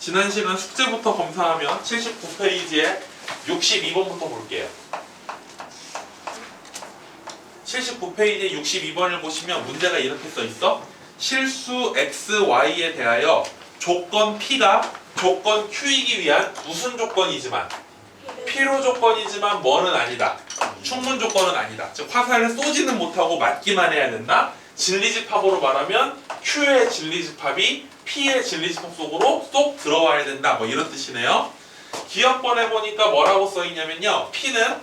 지난 시간 숙제부터 검사하면 79페이지에 62번부터 볼게요. 79페이지에 62번을 보시면 문제가 이렇게 써 있어. 실수 x, y에 대하여 조건 p가 조건 q이기 위한 무슨 조건이지만 필요 조건이지만 뭐는 아니다. 충분 조건은 아니다. 즉 화살을 쏘지는 못하고 맞기만 해야 된다. 진리집합으로 말하면 q의 진리집합이 p의 진리집합 속으로 쏙 들어와야 된다. 뭐 이런 뜻이네요. 기억번에 보니까 뭐라고 써있냐면요. p는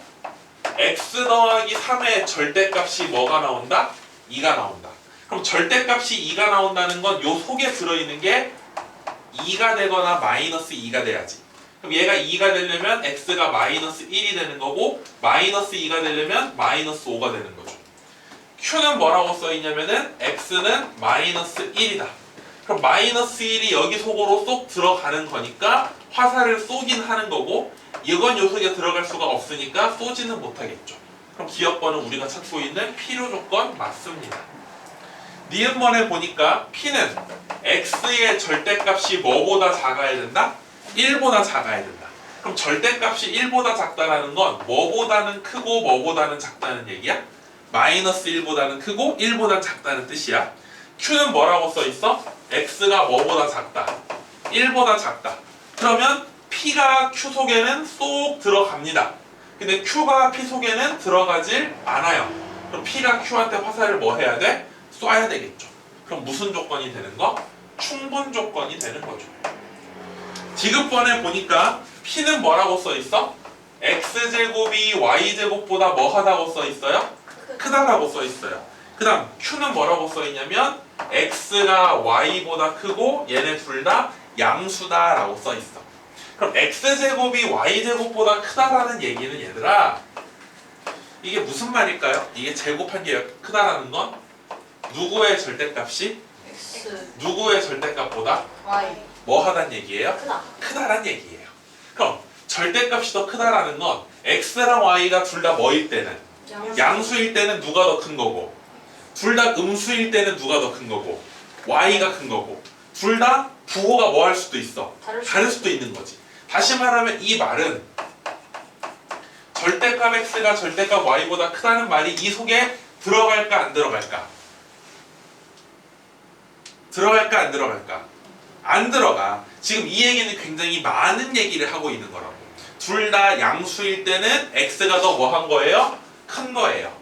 x 더하기 3의 절대값이 뭐가 나온다? 2가 나온다. 그럼 절대값이 2가 나온다는 건 요 속에 들어있는 게 2가 되거나 마이너스 2가 돼야지. 그럼 얘가 2가 되려면 x가 마이너스 1이 되는 거고 마이너스 2가 되려면 마이너스 5가 되는 거죠. q는 뭐라고 써있냐면은 x는 마이너스 1이다. 그럼 마이너스 1이 여기 속으로 쏙 들어가는 거니까 화살을 쏘긴 하는 거고 이건 요 속에 들어갈 수가 없으니까 쏘지는 못하겠죠. 그럼 기억번은 우리가 찾고 있는 필요 조건 맞습니다. 니은번에 보니까 p는 x의 절대값이 뭐보다 작아야 된다? 1보다 작아야 된다. 그럼 절대값이 1보다 작다라는 건 뭐보다는 크고 뭐보다는 작다는 얘기야? 마이너스 1보다는 크고 1보다 작다는 뜻이야. q는 뭐라고 써있어? x가 뭐보다 작다? 1보다 작다. 그러면 p가 q 속에는 쏙 들어갑니다. 근데 q가 p 속에는 들어가질 않아요. 그럼 p가 q한테 화살을 뭐 해야 돼? 쏴야 되겠죠. 그럼 무슨 조건이 되는 거? 충분 조건이 되는 거죠. 디귿번에 보니까 p는 뭐라고 써있어? x제곱이 y제곱보다 뭐 하다고 써있어요? 크다라고 써있어요. 그 다음 q는 뭐라고 써있냐면 x가 y보다 크고 얘네 둘 다 양수다 라고 써있어. 그럼 x제곱이 y제곱보다 크다라는 얘기는 얘들아 이게 무슨 말일까요? 이게 제곱한 게 크다라는 건 누구의 절대값이 X 누구의 절대값보다 Y 뭐 하단 얘기예요? 크다. 크다란 얘기예요. 그럼 절대값이 더 크다라는 건 x랑 y가 둘 다 뭐일 때는 양수일 때는 누가 더 큰 거고 둘 다 음수일 때는 누가 더 큰 거고 y가 큰 거고 둘 다 부호가 뭐 할 수도 있어. 다를 수도 있는 거지. 다시 말하면 이 말은 절대값 x가 절대값 y보다 크다는 말이 이 속에 들어갈까 안 들어갈까? 들어갈까 안 들어갈까? 안 들어가. 지금 이 얘기는 굉장히 많은 얘기를 하고 있는 거라고. 둘 다 양수일 때는 x가 더 뭐 한 거예요? 큰 거예요.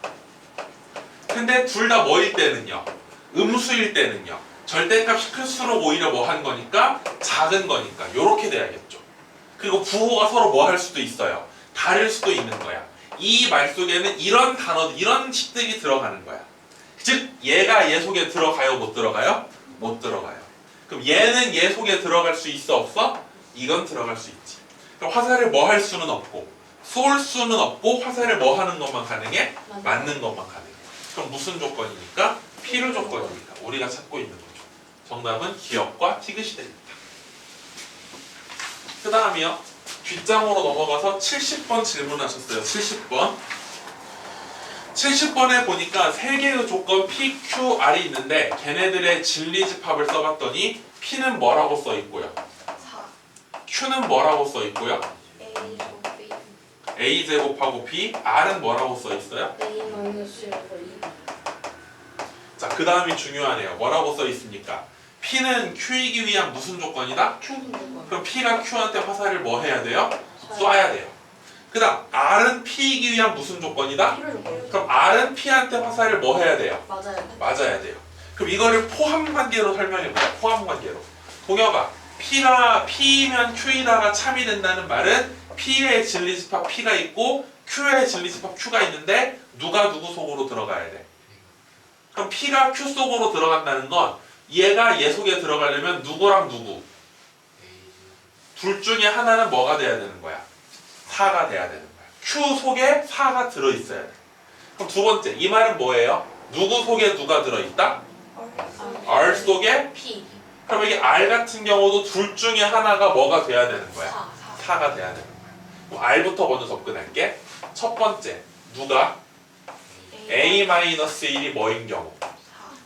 근데 둘 다 뭐일 때는요? 음수일 때는요? 절대값이 클수록 오히려 뭐 한 거니까? 작은 거니까. 요렇게 돼야겠죠. 그리고 부호가 서로 뭐 할 수도 있어요. 다를 수도 있는 거야. 이 말 속에는 이런 단어, 이런 식들이 들어가는 거야. 즉 얘가 얘 속에 들어가요? 못 들어가요? 못 들어가요. 그럼 얘는 얘 속에 들어갈 수 있어? 없어? 이건 들어갈 수 있지. 그럼 화살을 뭐 할 수는 없고 쏠 수는 없고 화살을 뭐 하는 것만 가능해? 맞는 것만 가능해. 그럼 무슨 조건이니까? 필요 조건이니까 우리가 찾고 있는 거죠. 정답은 기억과 티귿이 됩니다. 그 다음이요. 뒷장으로 넘어가서 70번 질문하셨어요. 70번. 70번에 보니까 3개의 조건 P, Q, R이 있는데 걔네들의 진리집합을 써봤더니 P는 뭐라고 써있고요? 4 Q는 뭐라고 써있고요? A 제곱 B A제곱하고 P, R은 뭐라고 써있어요? A 마이너스 1 자, 그 다음이 중요하네요. 뭐라고 써있습니까? P는 Q이기 위한 무슨 조건이다? 충분 조건 그럼 P가 Q한테 화살을 뭐 해야 돼요? 쏴야 돼요. 그 다음 R은 P이기 위한 무슨 조건이다? 필요 조건 그럼 R은 P한테 화살을 뭐 해야 돼요? 맞아요. 맞아야 돼요. 그럼 이거를 포함관계로 설명해보자. 포함관계로. 동혁아, P가 P면 Q이다가 참이 된다는 말은 P의 진리집합 P가 있고 Q의 진리집합 Q가 있는데 누가 누구 속으로 들어가야 돼? 그럼 P가 Q 속으로 들어간다는 건 얘가 얘 속에 들어가려면 누구랑 누구? 둘 중에 하나는 뭐가 돼야 되는 거야? 4가 돼야 되는 거야. Q 속에 4가 들어있어야 돼. 그럼 두 번째, 이 말은 뭐예요? 누구 속에 누가 들어있다? R 속에? P 그럼 여기 R 같은 경우도 둘 중에 하나가 뭐가 돼야 되는 거야? 4 4가 돼야 되는 거야. 그럼 R부터 먼저 접근할게. 첫 번째, 누가? A-1이 뭐인 경우?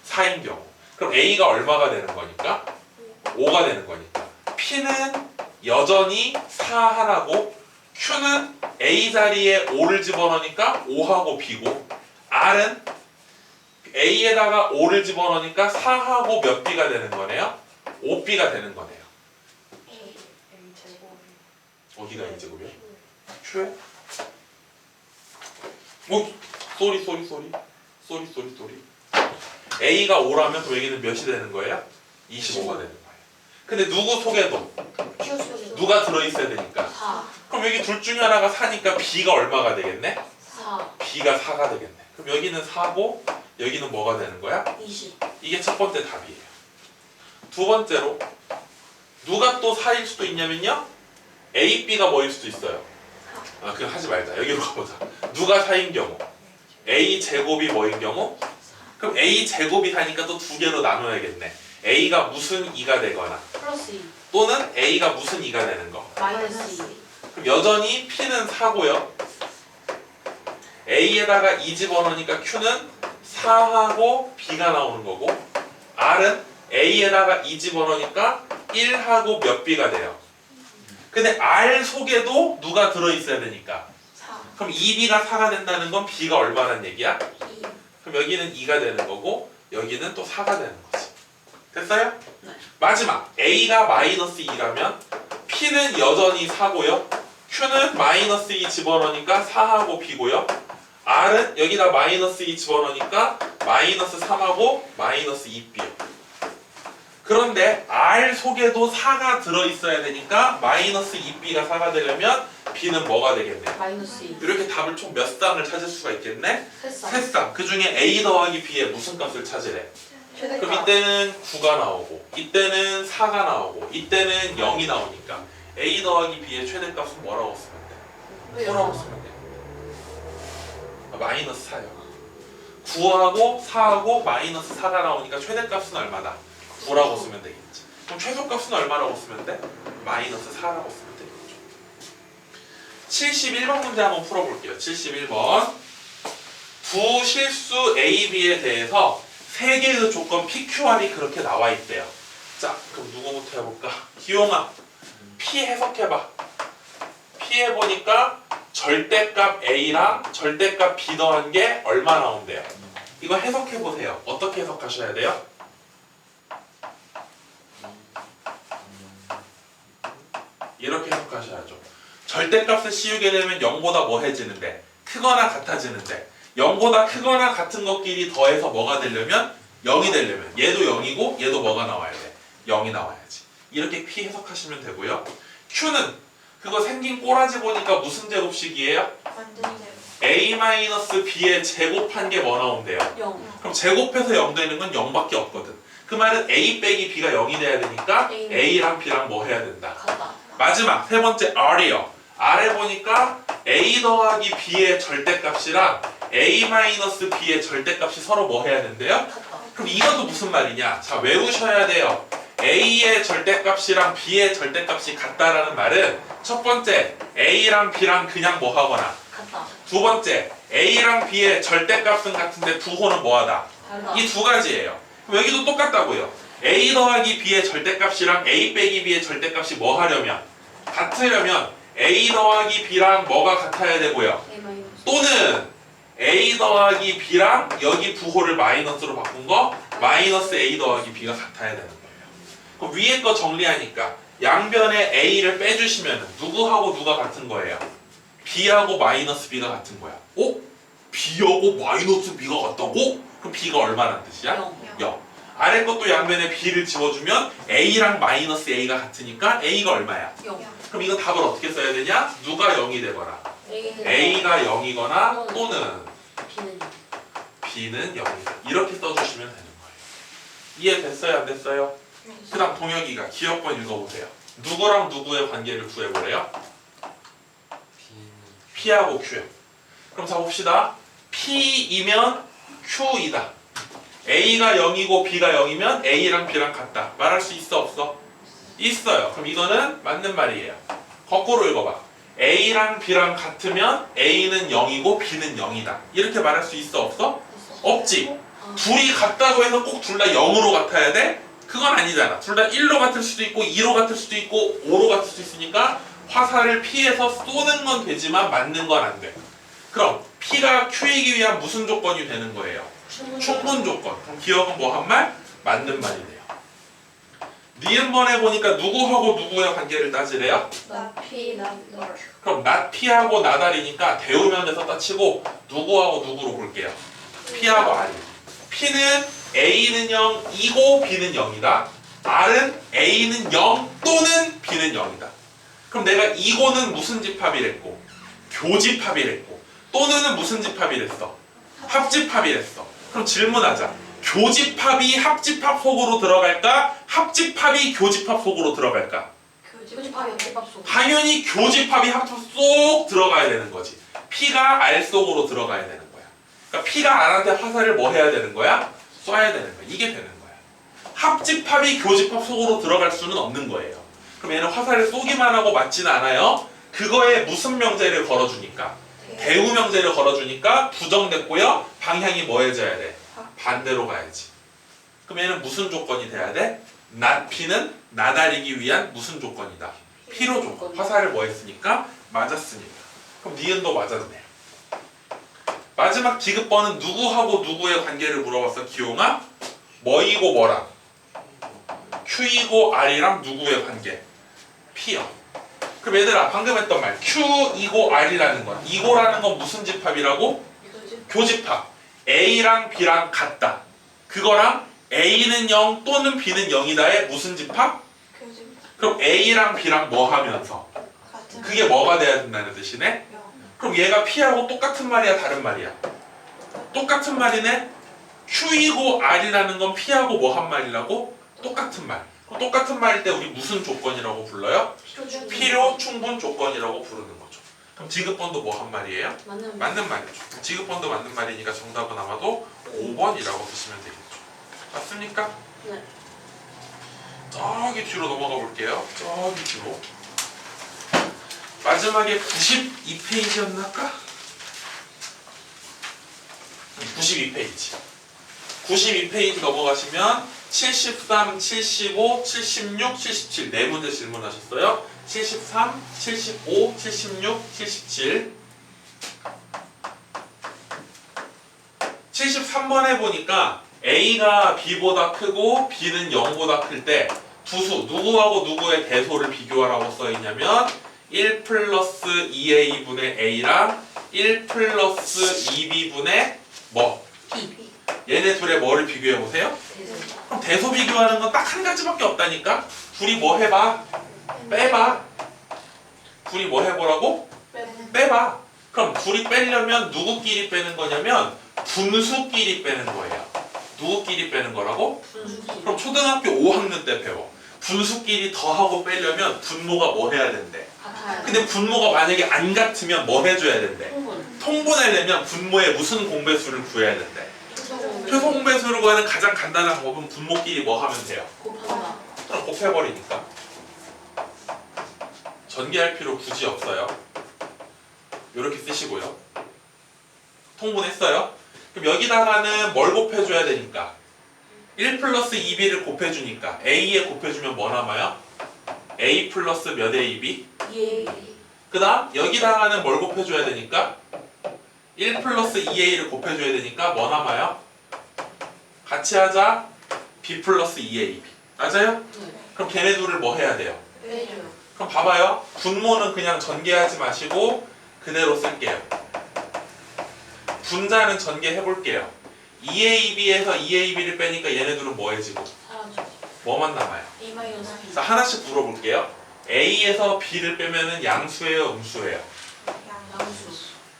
4인 경우. 그럼 A가 얼마가 되는 거니까? 5가 되는 거니까. P는 여전히 4 하나고 Q는 A 자리에 5를 집어넣으니까 5하고 B고 R은 A에다가 5를 집어넣으니까 4하고 몇 B가 되는 거네요? 5B가 되는 거네요. 어디가 A제곱이야? Q에? 쏘리. A가 5라면 그럼 여기는 몇이 되는 거예요? 25가 되는 거예요. 근데 누구 속에도 Q 속에 누가 들어있어야 되니까 4 그럼 여기 둘 중에 하나가 4니까 B가 얼마가 되겠네? 4 B가 4가 되겠네. 그럼 여기는 4고 여기는 뭐가 되는 거야? 20 이게 첫 번째 답이에요. 두 번째로 누가 또 4일 수도 있냐면요. A, B가 뭐일 수도 있어요. 그냥 하지 말자. 여기로 가보자. 누가 4인 경우 A 제곱이 뭐인 경우? 그럼 A 제곱이 4니까 또 두 개로 나눠야겠네. A가 무슨 2가 되거나 플러스 2 또는 A가 무슨 2가 되는 거. 마이너스 2 그럼 여전히 P는 4고요. A에다가 2 집어넣으니까 Q는 4하고 B가 나오는 거고 R은 A에다가 2 집어넣으니까 1하고 몇 B가 돼요. 근데 R 속에도 누가 들어있어야 되니까 4 그럼 2B가 4가 된다는 건 B가 얼마란 얘기야? 2 그럼 여기는 2가 되는 거고 여기는 또 4가 되는 거지. 됐어요? 네. 마지막 A가 마이너스 2라면 P는 여전히 4고요. Q는 마이너스 2 집어넣으니까 4하고 B고요. R은 여기다 마이너스 2 집어넣으니까 마이너스 3하고 마이너스 2B요. 그런데 R 속에도 4가 들어있어야 되니까 마이너스 2B가 4가 되려면 B는 뭐가 되겠네? 마이너스 2 이렇게 답을 총 몇 쌍을 찾을 수가 있겠네? 셋 세 쌍. 그 중에 A 더하기 B의 무슨 값을 찾으래? 그럼 이때는 9가 나오고 이때는 4가 나오고 이때는 0이 나오니까 A 더하기 B의 최대값은 뭐라고 쓰면 돼? 9라고 쓰면 돼. 마이너스 4요. 9하고 4하고 마이너스 4가 나오니까 최대값은 얼마다? 9라고 쓰면 되겠지. 그럼 최소값은 얼마라고 쓰면 돼? 마이너스 4라고 쓰면 되겠죠. 71번 문제 한번 풀어볼게요. 71번. 두 실수 A, B에 대해서 세 개의 조건 PQR이 그렇게 나와 있대요. 자, 그럼 누구부터 해볼까? 기용아, P 해석해봐. P 해보니까 절대값 A랑 절대값 B 더한 게 얼마 나온대요? 이거 해석해보세요. 어떻게 해석하셔야 돼요? 이렇게 해석하셔야죠. 절대값을 씌우게 되면 0보다 뭐 해지는데? 크거나 같아지는데 0보다 크거나 같은 것끼리 더해서 뭐가 되려면? 0이 되려면 얘도 0이고 얘도 뭐가 나와야 돼? 0이 나와야지. 이렇게 P 해석하시면 되고요. Q는 그거 생긴 꼬라지 보니까 무슨 제곱식이에요? A-B의 제곱한 게 뭐 나온대요? 0 그럼 제곱해서 0 되는 건 0밖에 없거든. 그 말은 A 빼기 B가 0이 돼야 되니까 A랑 B랑 뭐 해야 된다? 같다 마지막 세 번째 R이요. R에 보니까 A 더하기 B의 절대값이랑 A-B의 절대값이 서로 뭐 해야 된대요? 같다 그럼 이것도 무슨 말이냐? 자, 외우셔야 돼요. A의 절대값이랑 B의 절대값이 같다라는 말은 첫 번째 A랑 B랑 그냥 뭐 하거나 같다 두 번째 A랑 B의 절대값은 같은데 부호는 뭐하다? 달다 이 두 가지예요. 그럼 여기도 똑같다고요. A 더하기 B의 절대값이랑 A 빼기 B의 절대값이 뭐 하려면? 같으려면 A 더하기 B랑 뭐가 같아야 되고요. A 마이너스 또는 A 더하기 B랑 여기 부호를 마이너스로 바꾼 거 마이너스 A 더하기 B가 같아야 되는 거예요. 그럼 위에 거 정리하니까 양변에 A를 빼주시면 누구하고 누가 같은 거예요? B하고 마이너스 B가 같은 거야. B하고 마이너스 B가 같다고? 그럼 B가 얼마란 뜻이야? 0 0. 아래 것도 양변에 B를 지워주면 A랑 마이너스 A가 같으니까 A가 얼마야? 0 그럼 이건 답을 어떻게 써야 되냐? 누가 0이 되거나 A가 0이거나 또는 B는 B는 0이다. 이렇게 써주시면 되는 거예요. 이해됐어요? 안 됐어요? 그 다음 동혁이가 기억번 읽어보세요. 누구랑 누구의 관계를 구해보래요? P하고 Q요. 그럼 자 봅시다. P이면 Q이다. A가 0이고 B가 0이면 A랑 B랑 같다. 말할 수 있어 없어? 있어요. 그럼 이거는 맞는 말이에요. 거꾸로 읽어봐. A랑 B랑 같으면 A는 0이고 B는 0이다. 이렇게 말할 수 있어 없어? 없지. 둘이 같다고 해서 꼭 둘 다 0으로 같아야 돼? 그건 아니잖아. 둘 다 1로 같을 수도 있고 2로 같을 수도 있고 5로 같을 수도 있으니까 화살을 P에서 쏘는 건 되지만 맞는 건 안 돼. 그럼 P가 Q이기 위한 무슨 조건이 되는 거예요? 충분 조건. 그럼 기억은 뭐 한 말? 맞는 말이네요. 니은번에 보니까 누구하고 누구의 관계를 따지래요? 나피 나널. 그럼 낫 P하고 나달이니까 대우면에서 따치고 누구하고 누구로 볼게요. P하고 R이. P는 A는 0, 이고 B는 0이다. R은 A는 0 또는 B는 0이다. 그럼 내가 이고는 무슨 집합이랬고 교집합이랬고 또는은 무슨 집합이랬어? 합집합이랬어. 그럼 질문하자. 교집합이 합집합 속으로 들어갈까? 합집합이 교집합 속으로 들어갈까? 교집합이 교집합 속. 당연히 교집합이 합집합 쏙 들어가야 되는 거지. P가 R 속으로 들어가야 되는 거야. 그러니까 P가 R한테 화살을 뭐 해야 되는 거야? 쏴야 되는 거야. 이게 되는 거야. 합집합이 교집합 속으로 들어갈 수는 없는 거예요. 그럼 얘는 화살을 쏘기만 하고 맞지는 않아요. 그거에 무슨 명제를 걸어주니까? 대우 명제를 걸어주니까 부정됐고요. 방향이 뭐 해줘야 돼? 반대로 가야지. 그럼 얘는 무슨 조건이 돼야 돼? 낫 P는 나달이기 위한 무슨 조건이다? 필요 조건. 화살을 뭐 했으니까? 맞았으니까. 그럼 니은도 맞았네. 마지막 디귿번은 누구하고 누구의 관계를 물어봤어? 기용아? 뭐이고 뭐랑? Q이고 R이랑 누구의 관계? P요. 그럼 얘들아 방금 했던 말 Q이고 R이라는 건 이고라는 건 무슨 집합이라고? 교집합. A랑 B랑 같다. 그거랑 A는 0 또는 B는 0이다의 무슨 집합? 그럼 A랑 B랑 뭐 하면서? 그게 뭐가 돼야 된다는 뜻이네? 그럼 얘가 P하고 똑같은 말이야 다른 말이야? 똑같은 말이네? Q이고 R이라는 건 P하고 뭐 한 말이라고? 똑같은 말. 그럼 똑같은 말일 때 우리 무슨 조건이라고 불러요? 필요 충분 조건이라고 부르는 거죠. 그럼 디귿번도 뭐 한 말이에요? 맞는 말이죠. 디귿번도 맞는 말이니까 정답은 아마도 5번이라고 쓰시면 되겠죠. 맞습니까? 네. 저기 뒤로 넘어가 볼게요. 저기 뒤로. 마지막에 92페이지였나 아까? 92페이지. 92페이지 넘어가시면 73, 75, 76, 77 네 문제 질문하셨어요. 73, 75, 76, 77 73번에 보니까 A가 B보다 크고 B는 0보다 클 때 두 수 누구하고 누구의 대소를 비교하라고 써있냐면 1 플러스 2A분의 A랑 1 플러스 2B분의 뭐? 얘네 둘의 뭐를 비교해보세요? 그럼 대소 비교하는 건 딱 한 가지밖에 없다니까? 둘이 뭐 해봐? 빼봐. 둘이 뭐 해보라고? 빼봐. 그럼 둘이 빼려면 누구끼리 빼는 거냐면 분수끼리 빼는 거예요. 누구끼리 빼는 거라고? 그럼 초등학교 5학년 때 배워. 분수끼리 더하고 빼려면 분모가 뭐 해야 된대? 근데 분모가 만약에 안 같으면 뭐 해줘야 된대? 통분하려면 분모의 무슨 공배수를 구해야 된대? 최소 공배수를 구하는 가장 간단한 방법은 분모끼리 뭐 하면 돼요? 그럼 곱해버리니까. 전개할 필요 굳이 없어요. 이렇게 쓰시고요. 통분했어요. 그럼 여기다가는 뭘 곱해줘야 되니까? 1 플러스 2b를 곱해주니까 a에 곱해주면 뭐 남아요? a 플러스 몇 ab? 그 다음 여기다가는 뭘 곱해줘야 되니까? 1 플러스 2a를 곱해줘야 되니까 뭐 남아요? 같이 하자 b 플러스 2ab 맞아요? 그럼 걔네 둘을 뭐 해야 돼요? 그럼 봐봐요. 분모는 그냥 전개하지 마시고 그대로 쓸게요. 분자는 전개해볼게요. 2ab에서 2ab를 빼니까 얘네들은 뭐 해지고? 뭐만 남아요? 자 하나씩 물어볼게요. a에서 b를 빼면은 양수예요 음수예요?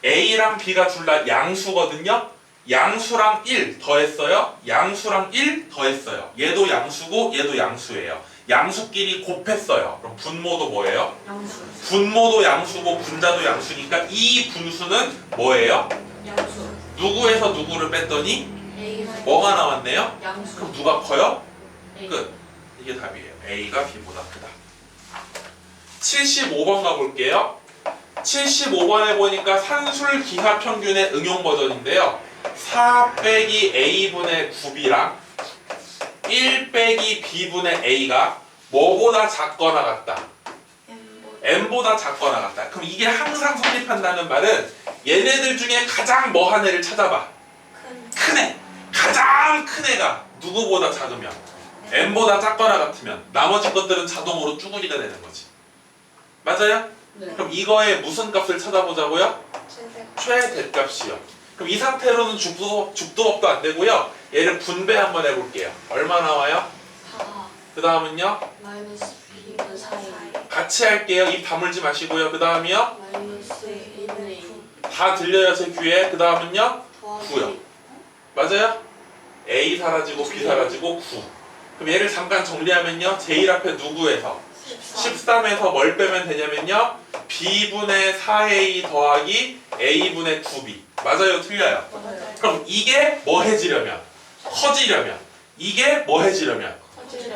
a랑 b가 둘 다 양수거든요. 양수랑 1 더했어요. 양수랑 1 더했어요. 얘도 양수고 얘도 양수예요. 양수끼리 곱했어요. 그럼 분모도 뭐예요? 분모도 양수고 분자도 양수니까 이 분수는 뭐예요? 누구에서 누구를 뺐더니 뭐가 나왔네요? 그럼 누가 커요? 끝. 이게 답이에요. A가 B보다 크다. 75번 가볼게요. 75번에 보니까 산술 기하 평균의 응용 버전인데요. 4 빼기 A분의 9B랑 1 빼기 b분의 a가 뭐보다 작거나 같다. m보다 작거나 같다. 그럼 이게 항상 성립한다는 말은 얘네들 중에 가장 뭐한 애를 찾아봐. 큰 애. 가장 큰 애가 누구보다 작으면 m보다 작거나 같으면 나머지 것들은 자동으로 쭈구리가 되는 거지. 맞아요? 네. 그럼 이거의 무슨 값을 찾아보자고요? 최대값이요. 그럼 이 상태로는 죽도법도 안 되고요. 얘를 분배 한번 해볼게요. 얼마 나와요? 4 그 다음은요? 마이너스 b분 사이 같이 할게요. 입 다물지 마시고요. 그 다음이요? 마이너스 a분의 2 다 들려요 제 귀에. 그 다음은요? 더하기 9요. 맞아요? A 사라지고 B 사라지고 9. 그럼 얘를 잠깐 정리하면요. 제일 앞에 누구에서? 13에서 뭘 빼면 되냐면요. B분의 4A 더하기 A분의 9B. 맞아요? 틀려요? 맞아요. 그럼 이게 뭐 해지려면? 커지려면. 이게 뭐 해지려면?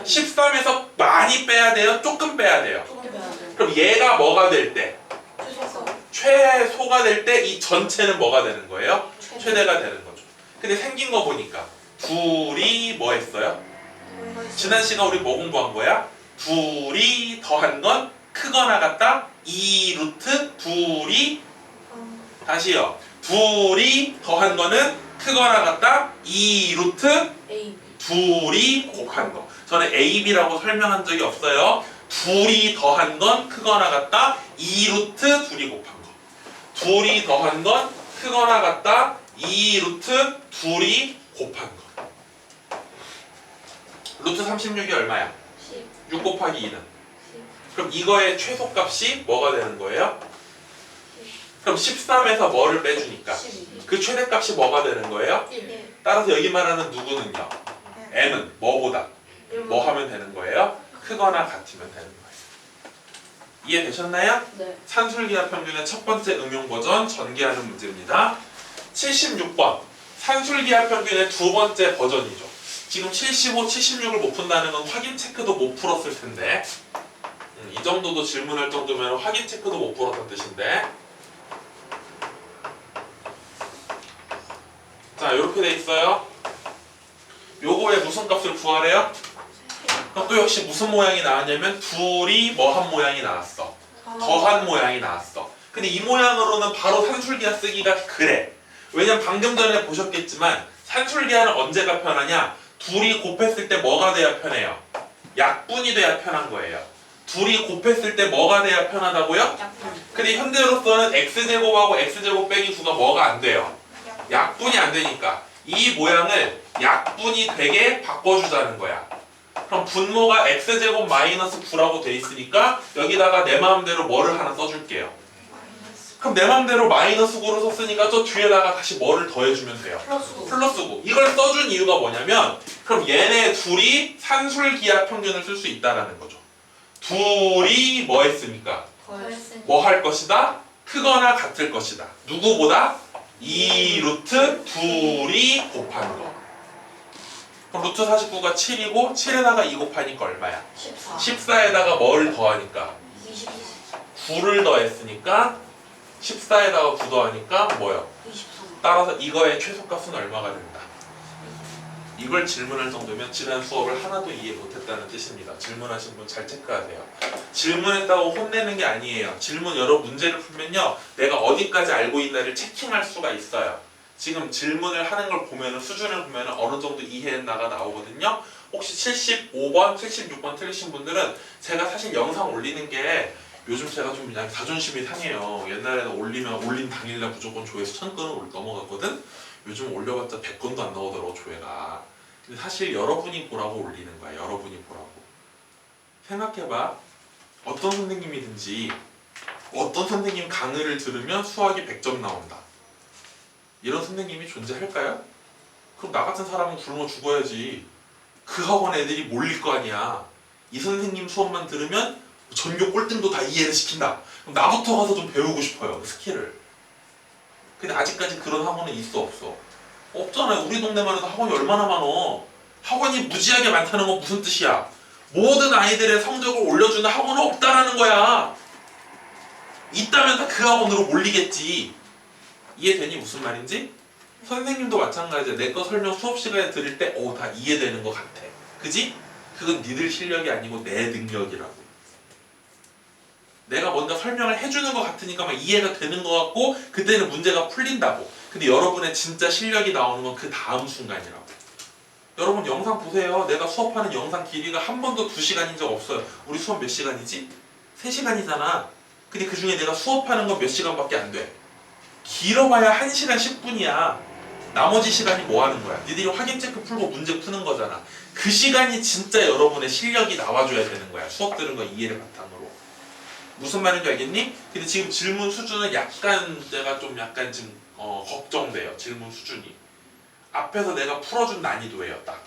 13에서 많이 빼야 돼요? 조금 빼야 돼요? 조금 빼야 돼요. 그럼 얘가 뭐가 될 때? 최소 최소가 될 때 이 전체는 뭐가 되는 거예요? 최대가 되는 거죠. 근데 생긴 거 보니까 둘이 뭐 했어요? 지난 시간 우리 뭐 공부한 거야? 둘이 더한 건 크거나 같다? 2 루트 둘이 다시요. 둘이 더한 거는 크거나 같다? 2 루트 a 둘이 곱한 거. 저는 A, B라고 설명한 적이 없어요. 둘이 더한 건 크거나 같다? 2 루트 둘이 곱한 거. 둘이 더한 건 크거나 같다? 2 루트 둘이 곱한 거. 루트 36이 얼마야? 10 6 곱하기 2는? 그럼 이거의 최소값이 뭐가 되는 거예요? 그럼 13에서 뭐를 빼주니까 12 그 최대값이 뭐가 되는 거예요? 1 따라서 여기 말하는 누구는요? m은 뭐보다? 뭐 하면 되는 거예요? 크거나 같으면 되는 거예요. 이해되셨나요? 네. 산술기하 평균의 첫 번째 응용 버전 전개하는 문제입니다. 76번 산술기하 평균의 두 번째 버전이죠. 지금 75, 76을 못 푼다는 건 확인 체크도 못 풀었을 텐데 이 정도도 질문할 정도면 확인 체크도 못 풀었던 뜻인데 자 이렇게 돼 있어요. 요거의 무슨 값을 구하래요? 그럼 또 역시 무슨 모양이 나왔냐면 둘이 뭐한 모양이 나왔어. 더한 모양이 나왔어. 근데 이 모양으로는 바로 산술기하 쓰기가 그래. 왜냐면 방금 전에 보셨겠지만 산술기하는 언제가 편하냐? 둘이 곱했을 때 뭐가 돼야 편해요? 약분이 돼야 편한 거예요. 둘이 곱했을 때 뭐가 돼야 편하다고요? 근데 현재로서는 x제곱하고 x제곱 빼기 9가 뭐가 안 돼요? 약분이 안 되니까 이 모양을 약분이 되게 바꿔주자는 거야. 그럼 분모가 x제곱 마이너스 9라고 돼 있으니까 여기다가 내 마음대로 뭐를 하나 써줄게요. 그럼 내 마음대로 마이너스 9로 썼으니까 저 뒤에다가 다시 뭐를 더해주면 돼요. 플러스 9 플러스 9. 이걸 써준 이유가 뭐냐면 그럼 얘네 둘이 산술기하 평균을 쓸 수 있다라는 거죠. 둘이 뭐 했습니까? 뭐 할 것이다? 크거나 같을 것이다. 누구보다? 2 루트 둘이 곱한 거. 그럼 루트 49가 7이고 7에다가 2 곱하니까 얼마야? 14 14에다가 뭐를 더하니까? 24 9를 더했으니까 14에다가 9 더하니까 뭐요? 23 따라서 이거의 최소값은 얼마가 된다. 이걸 질문할 정도면 지난 수업을 하나도 이해 못했다는 뜻입니다. 질문하신 분 잘 체크하세요. 질문했다고 혼내는 게 아니에요. 질문 여러 문제를 풀면요. 내가 어디까지 알고 있나를 체킹할 수가 있어요. 지금 질문을 하는 걸 보면 수준을 보면 어느 정도 이해했나가 나오거든요. 혹시 75번, 76번 틀리신 분들은 제가 사실 영상 올리는 게 요즘 제가 좀 그냥 자존심이 상해요. 옛날에는 올린 당일날 무조건 조회수 1000건은 넘어갔거든. 요즘 올려봤자 100건도 안 나오더라고 조회가. 근데 사실 여러분이 보라고 올리는 거야. 여러분이 보라고. 생각해봐. 어떤 선생님이든지 어떤 선생님 강의를 들으면 수학이 100점 나온다. 이런 선생님이 존재할까요? 그럼 나 같은 사람은 굶어 죽어야지. 그 학원 애들이 몰릴 거 아니야. 이 선생님 수업만 들으면 전교 꼴등도 다 이해를 시킨다. 그럼 나부터 가서 좀 배우고 싶어요. 그 스킬을. 근데 아직까지 그런 학원은 있어 없어? 없잖아요. 우리 동네만 해도 학원이 얼마나 많어. 학원이 무지하게 많다는 건 무슨 뜻이야? 모든 아이들의 성적을 올려주는 학원은 없다라는 거야. 있다면 다 그 학원으로 몰리겠지. 이해되니 무슨 말인지? 선생님도 마찬가지야. 내 거 설명 수업 시간에 들을 때 다 이해되는 것 같아. 그지? 그건 니들 실력이 아니고 내 능력이라고. 내가 뭔가 설명을 해주는 것 같으니까 막 이해가 되는 것 같고 그때는 문제가 풀린다고. 근데 여러분의 진짜 실력이 나오는 건 그 다음 순간이라고. 여러분 영상 보세요. 내가 수업하는 영상 길이가 한 번도 2시간인 적 없어요. 우리 수업 몇 시간이지? 3시간이잖아. 근데 그 중에 내가 수업하는 건 몇 시간밖에 안 돼. 길어봐야 1시간 10분이야. 나머지 시간이 뭐 하는 거야? 니들이 확인 체크 풀고 문제 푸는 거잖아. 그 시간이 진짜 여러분의 실력이 나와줘야 되는 거야. 수업 들은 거 이해를 바탕으로. 무슨 말인지 알겠니? 근데 지금 질문 수준은 약간 제가 좀 약간 지금 걱정돼요. 질문 수준이. 앞에서 내가 풀어준 난이도예요. 딱.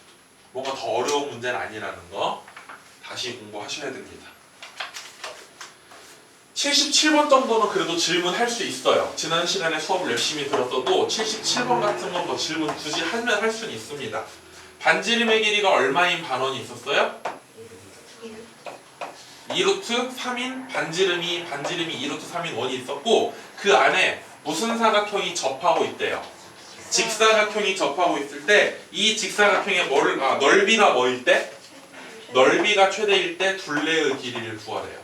뭔가 더 어려운 문제는 아니라는 거 다시 공부하셔야 됩니다. 77번 정도는 그래도 질문할 수 있어요. 지난 시간에 수업을 열심히 들었어도 77번 같은 건 뭐 질문 굳이 하면 할 수는 있습니다. 반지름의 길이가 얼마인 반원이 있었어요? 2루트 3인 반지름이 2루트 3인 원이 있었고 그 안에 무슨 사각형이 접하고 있대요? 직사각형이 접하고 있을 때 이 직사각형의 넓이가 뭐일 때? 넓이가 최대일 때 둘레의 길이를 구하래요.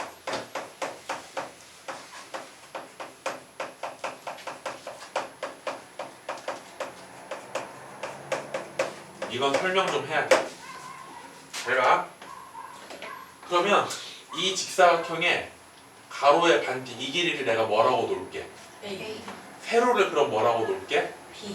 이건 설명 좀 해야 돼. 내가 그러면 이 직사각형의 가로의 반티 이 길이를 내가 뭐라고 놓을게? A 세로를 그럼 뭐라고 놓을게? B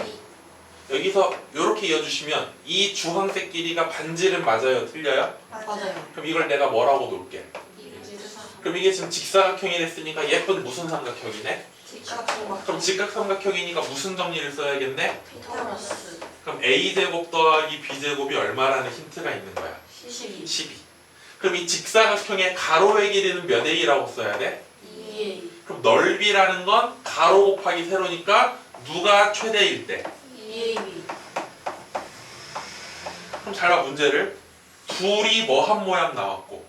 여기서 이렇게 이어주시면 이 주황색 길이가 반지름 맞아요? 틀려요? 맞아요. 그럼 이걸 내가 뭐라고 놓을게? 이루트 그럼 이게 지금 직사각형이 됐으니까 예쁜 무슨 삼각형이네? 직각삼각 그럼 직각삼각형이니까 무슨 정리를 써야겠네? 피타고라스 그럼 a제곱 더하기 b제곱이 얼마라는 힌트가 있는 거야? 12 12. 그럼 이 직사각형의 가로의 길이는 몇 a라고 써야 돼? 2A 그럼 넓이라는 건 가로 곱하기 세로니까 누가 최대일 때? 2AB 그럼 잘 봐 문제를. 둘이 뭐 한 모양 나왔고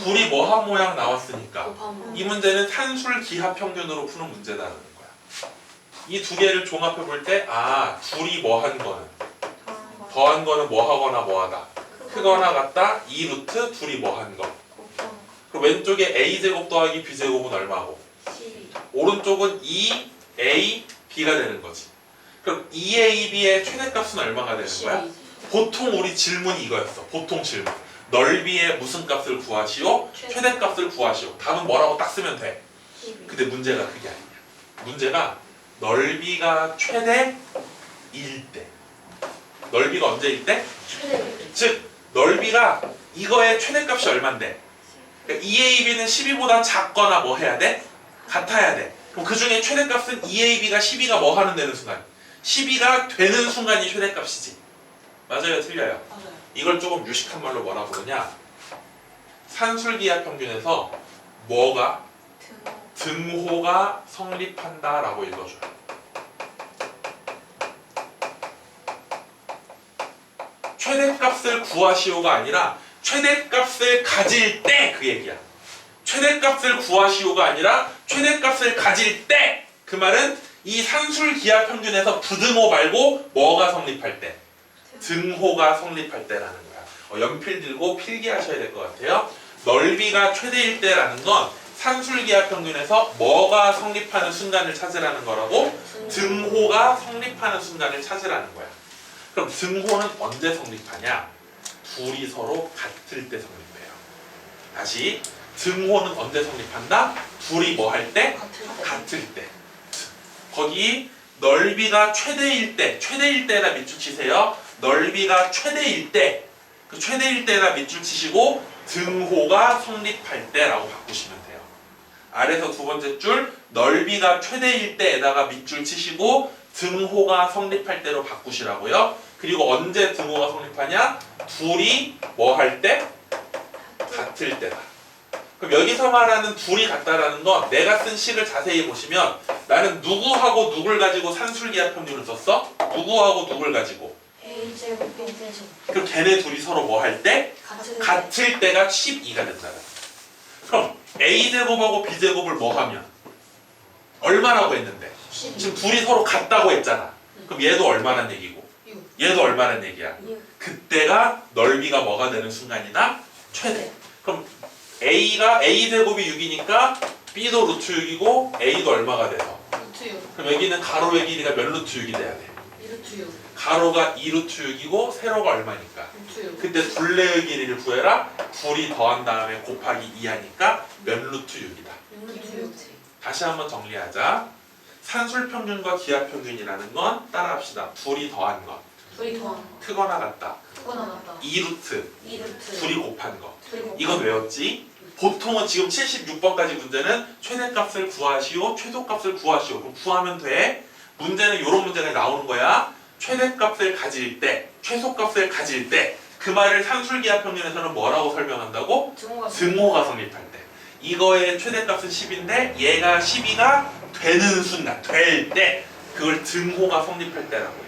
둘이 뭐 한 모양 나왔으니까 곱하면 이 문제는 산술 기하 평균으로 푸는 문제다라는 거야. 이 두 개를 종합해 볼 때 둘이 뭐 한 거는 더한 거는 뭐 하거나 뭐 하다. 크거나 같다 2루트 둘이 뭐 한 거. 곱하면 그럼 왼쪽에 a제곱 더하기 b제곱은 얼마고? 12 오른쪽은 2a b가 되는 거지. 그럼 2ab의 최대값은 얼마가 되는 거야? 12 보통 우리 질문이 이거였어. 보통 질문. 넓이의 무슨 값을 구하시오? 최대값을 구하시오. 답은 뭐라고 딱 쓰면 돼. 12 근데 문제가 그게 아니야. 문제가 넓이가 최대일 때. 넓이가 언제일 때? 최대 즉 넓이가 이거의 최대값이 얼만데? 그러니까 2ab는 12보다 작거나 뭐 해야 돼? 같아야 돼. 그럼 그 중에 최대값은 2ab가 12가 뭐 하는 되는 순간? 12가 되는 순간이 최대값이지. 맞아요? 틀려요? 맞아요. 이걸 조금 유식한 말로 뭐라 부르냐? 산술기하 평균에서 뭐가? 등호가 성립한다라고 읽어줘요. 최대값을 구하시오가 아니라 최대값을 가질 때 그 얘기야. 최대값을 구하시오가 아니라 최대값을 가질 때 그 말은 이 산술기하 평균에서 부등호 말고 뭐가 성립할 때? 등호가 성립할 때라는 거야. 연필 들고 필기하셔야 될 것 같아요. 넓이가 최대일 때라는 건 산술기하 평균에서 뭐가 성립하는 순간을 찾으라는 거라고? 등호가 성립하는 순간을 찾으라는 거야. 그럼 등호는 언제 성립하냐? 둘이 서로 같을 때 성립해요. 다시 등호는 언제 성립한다? 둘이 뭐 할 때? 같을 때. 거기 넓이가 최대일 때, 최대일 때에다 밑줄 치세요. 넓이가 최대일 때, 그 최대일 때에다 밑줄 치시고 등호가 성립할 때라고 바꾸시면 돼요. 아래서 두 번째 줄 넓이가 최대일 때에다가 밑줄 치시고 등호가 성립할 때로 바꾸시라고요. 그리고 언제 등호가 성립하냐? 둘이 뭐 할 때? 같을 때다. 그럼 여기서 말하는 둘이 같다라는 건 내가 쓴 식을 자세히 보시면 나는 누구하고 누굴 가지고 산술기하 평균을 썼어? 누구하고 누굴 가지고? A제곱 B제곱 그럼 걔네 둘이 서로 뭐 할 때? 같을 때가 12가 된다. 그럼 A제곱하고 B제곱을 뭐 하면? 얼마라고 했는데? 12 지금 둘이 서로 같다고 했잖아. 그럼 얘도 얼마란 얘기고? 6 얘도 얼마란 얘기야? 6. 그때가 넓이가 뭐가 되는 순간이나 최대. 그럼 A가 A제곱이 6이니까 B도 루트 6이고 A도 얼마가 돼서? 루트 6. 그럼 여기는 가로의 길이가 몇 루트 6이 돼야 돼? 2루트 6. 가로가 2루트 6이고 세로가 얼마니까? 루트 6. 그때 둘레의 길이를 구해라. 둘이 더한 다음에 곱하기 2 하니까 몇 루트 6이다. 6루트 6. 다시 한번 정리하자. 산술평균과 기하평균이라는 건 따라합시다. 둘이 더한 것. 둘이 더한 거. 크거나 같다. 크거나 같다. 2루트 2루트. 둘이 곱한 거. 둘이 곱한 이건 외웠지? 보통은 지금 76번까지 문제는 최대값을 구하시오, 최소값을 구하시오. 그럼 구하면 돼. 문제는 이런 문제가 나오는 거야. 최대값을 가질 때, 최소값을 가질 때 그 말을 산술기하평균에서는 뭐라고 설명한다고? 증오가 등호가 성립할 때. 이거의 최대값은 10인데 얘가 12가 되는 순간, 될 때 그걸 등호가 성립할 때라고 해.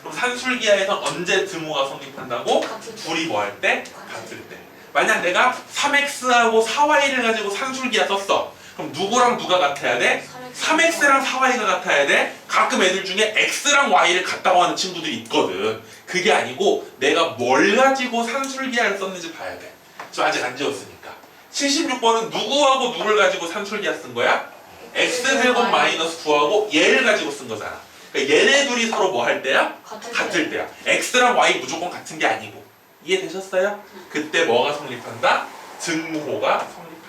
그럼 산술기하에서 언제 등호가 성립한다고? 같은 둘이 뭐 할 때? 같을 때. 만약 내가 3x하고 4y를 가지고 산술기하 썼어. 그럼 누구랑 누가 같아야 돼? 3x랑 4y가 같아야 돼. 가끔 애들 중에 x랑 y를 같다고 하는 친구들이 있거든. 그게 아니고 내가 뭘 가지고 산술기하를 썼는지 봐야 돼. 저 아직 안 지웠으니까. 76번은 누구하고 누굴 가지고 산술기하 쓴 거야? x제곱 마이너스 9하고 얘를 가지고 쓴 거잖아. 그러니까 얘네 둘이 서로 뭐 할 때야? 같을 때야. x랑 y 무조건 같은 게 아니고. 이해되셨어요? 그때 뭐가 성립한다? 등호가 성립한다.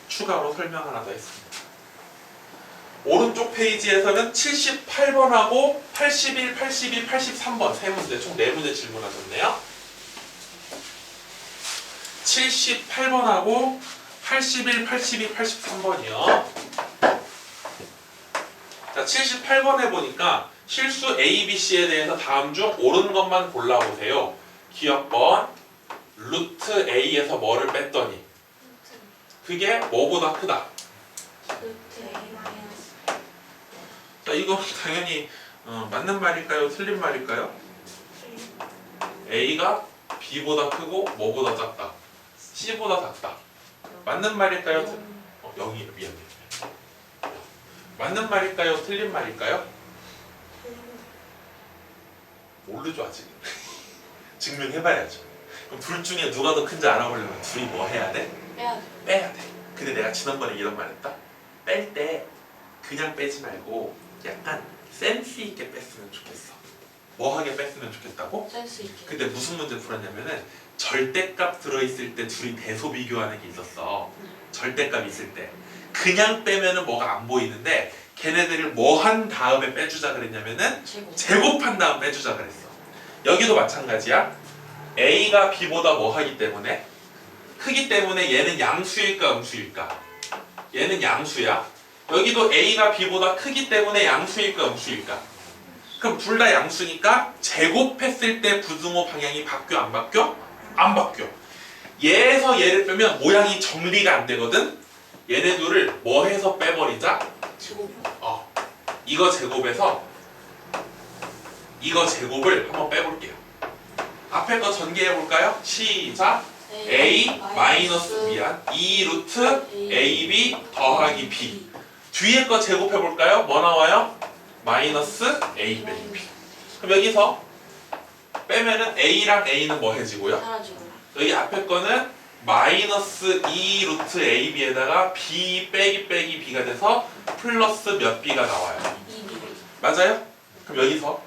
추가로 설명 하나 더 했습니다. 오른쪽 페이지에서는 78번하고 81, 82, 83번 세 문제, 총 4문제 질문하셨네요. 78번하고 81, 82, 83번이요. 자, 78번에 보니까 실수 A, B, C에 대해서 다음 중 옳은 것만 골라보세요. 기억번 루트 A에서 뭐를 뺐더니 그게 뭐보다 크다. 루트 A 마이너스. 자, 이거 당연히 맞는 말일까요? 틀린 말일까요? A가 B보다 크고 뭐보다 작다. C보다 작다. 맞는 말일까요? 0이에요. 미안해. 맞는 말일까요? 틀린 말일까요? 모르죠 아직. 증명해봐야죠. 그럼 둘 중에 누가 더 큰지 알아보려면 둘이 뭐 해야 돼? 빼야 돼. 빼야 돼. 근데 내가 지난번에 이런 말 했다. 뺄 때 그냥 빼지 말고 약간 센스 있게 뺐으면 좋겠어. 뭐하게 뺐으면 좋겠다고? 센스 있게. 근데 무슨 문제 풀었냐면은 절대값 들어있을 때 둘이 대소 비교하는 게 있었어. 절대값 있을 때 그냥 빼면은 뭐가 안 보이는데 걔네들을 뭐 한 다음에 빼주자 그랬냐면은 제곱. 제곱한 다음 빼주자 그랬어. 여기도 마찬가지야. A가 B보다 뭐 하기 때문에? 크기 때문에 얘는 양수일까 음수일까? 얘는 양수야. 여기도 A가 B보다 크기 때문에 양수일까 음수일까? 그럼 둘 다 양수니까 제곱했을 때 부등호 방향이 바뀌어 안 바뀌어? 안 바뀌어. 얘에서 얘를 빼면 모양이 정리가 안 되거든? 얘네 둘을 뭐 해서 빼버리자? 제곱. 이거 제곱에서 이거 제곱을 한번 빼볼게요. 앞에 거 전개해볼까요? 시작! A 마이너스 미안 2 루트 AB 더하기 B. 뒤에 거 제곱해볼까요? 뭐 나와요? 마이너스 A 빼기 B. 그럼 여기서 빼면은 A랑 A는 뭐 해지고요? 사라지고. 여기 앞에 거는 마이너스 2 루트 AB에다가 B 빼기 빼기 B가 돼서 플러스 몇 B가 나와요. 2B. 맞아요? 그럼 여기서